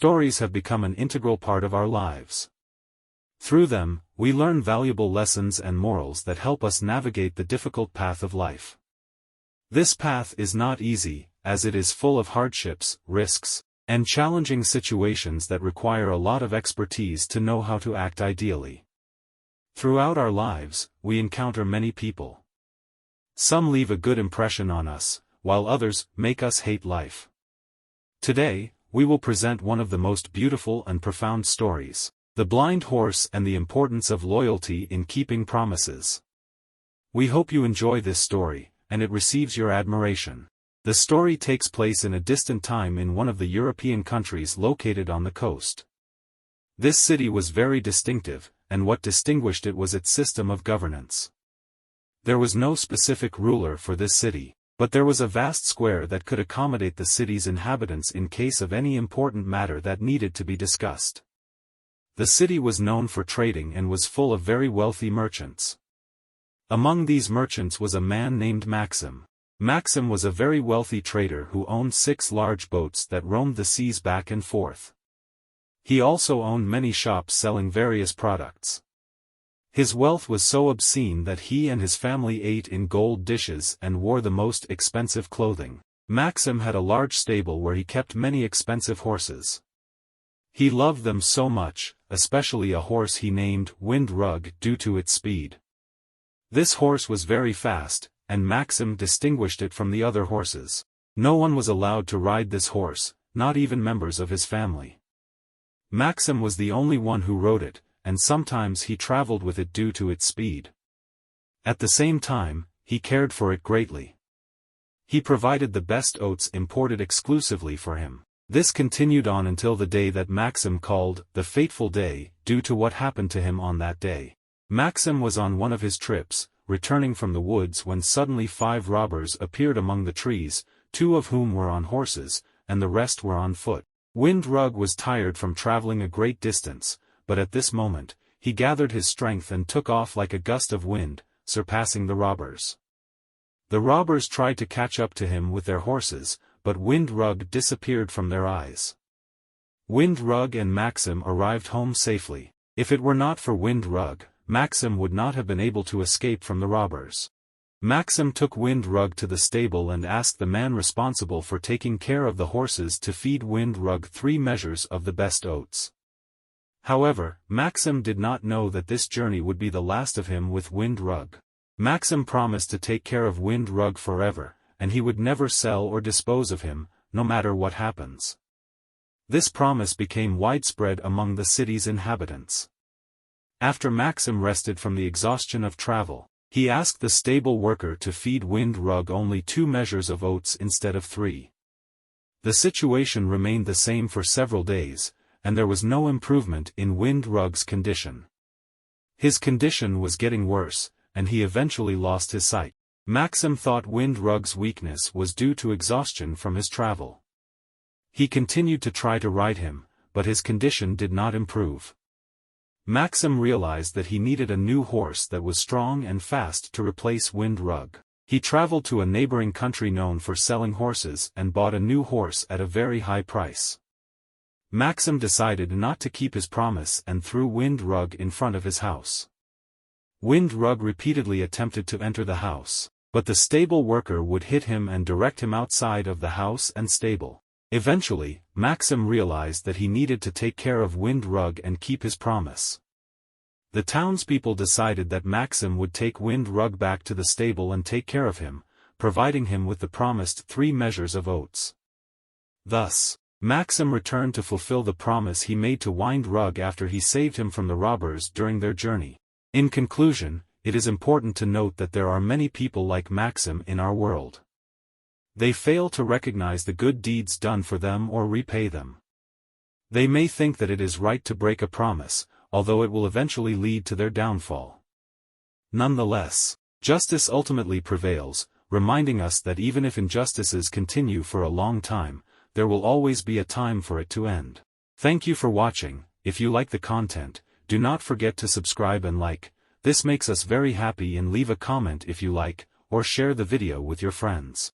stories have become an integral part of our lives. Through them, we learn valuable lessons and morals that help us navigate the difficult path of life. This path is not easy, as it is full of hardships, risks, and challenging situations that require a lot of expertise to know how to act ideally. Throughout our lives, we encounter many people. Some leave a good impression on us, while others make us hate life. Today, we will present one of the most beautiful and profound stories, The Blind Horse and the Importance of Loyalty in Keeping Promises. We hope you enjoy this story, and it receives your admiration. The story takes place in a distant time in one of the European countries located on the coast. This city was very distinctive, and what distinguished it was its system of governance. There was no specific ruler for this city, but there was a vast square that could accommodate the city's inhabitants in case of any important matter that needed to be discussed. The city was known for trading and was full of very wealthy merchants. Among these merchants was a man named Maxim. Maxim was a very wealthy trader who owned 6 large boats that roamed the seas back and forth. He also owned many shops selling various products. His wealth was so obscene that he and his family ate in gold dishes and wore the most expensive clothing. Maxim had a large stable where he kept many expensive horses. He loved them so much, especially a horse he named Wind Rug due to its speed. This horse was very fast, and Maxim distinguished it from the other horses. No one was allowed to ride this horse, not even members of his family. Maxim was the only one who rode it, and sometimes he traveled with it due to its speed. At the same time, he cared for it greatly. He provided the best oats imported exclusively for him. This continued on until the day that Maxim called the fateful day, due to what happened to him on that day. Maxim was on one of his trips, returning from the woods when suddenly 5 robbers appeared among the trees, 2 of whom were on horses, and the rest were on foot. Wind Rug was tired from traveling a great distance, but at this moment, he gathered his strength and took off like a gust of wind, surpassing the robbers. The robbers tried to catch up to him with their horses, but Wind Rug disappeared from their eyes. Wind Rug and Maxim arrived home safely. If it were not for Wind Rug, Maxim would not have been able to escape from the robbers. Maxim took Wind Rug to the stable and asked the man responsible for taking care of the horses to feed Wind Rug 3 measures of the best oats. However, Maxim did not know that this journey would be the last of him with Wind Rug. Maxim promised to take care of Wind Rug forever, and he would never sell or dispose of him, no matter what happens. This promise became widespread among the city's inhabitants. After Maxim rested from the exhaustion of travel, he asked the stable worker to feed Wind Rug only 2 measures of oats instead of 3. The situation remained the same for several days, and there was no improvement in Wind Rug's condition. His condition was getting worse, and he eventually lost his sight. Maxim thought Wind Rug's weakness was due to exhaustion from his travel. He continued to try to ride him, but his condition did not improve. Maxim realized that he needed a new horse that was strong and fast to replace Wind Rug. He traveled to a neighboring country known for selling horses and bought a new horse at a very high price. Maxim decided not to keep his promise and threw Wind Rug in front of his house. Wind Rug repeatedly attempted to enter the house, but the stable worker would hit him and direct him outside of the house and stable. Eventually, Maxim realized that he needed to take care of Wind Rug and keep his promise. The townspeople decided that Maxim would take Wind Rug back to the stable and take care of him, providing him with the promised 3 measures of oats. Thus, Maxim returned to fulfill the promise he made to Wind Rug after he saved him from the robbers during their journey. In conclusion, it is important to note that there are many people like Maxim in our world. They fail to recognize the good deeds done for them or repay them. They may think that it is right to break a promise, although it will eventually lead to their downfall. Nonetheless, justice ultimately prevails, reminding us that even if injustices continue for a long time, there will always be a time for it to end. Thank you for watching. If you like the content, do not forget to subscribe and like. This makes us very happy, and leave a comment if you like, or share the video with your friends.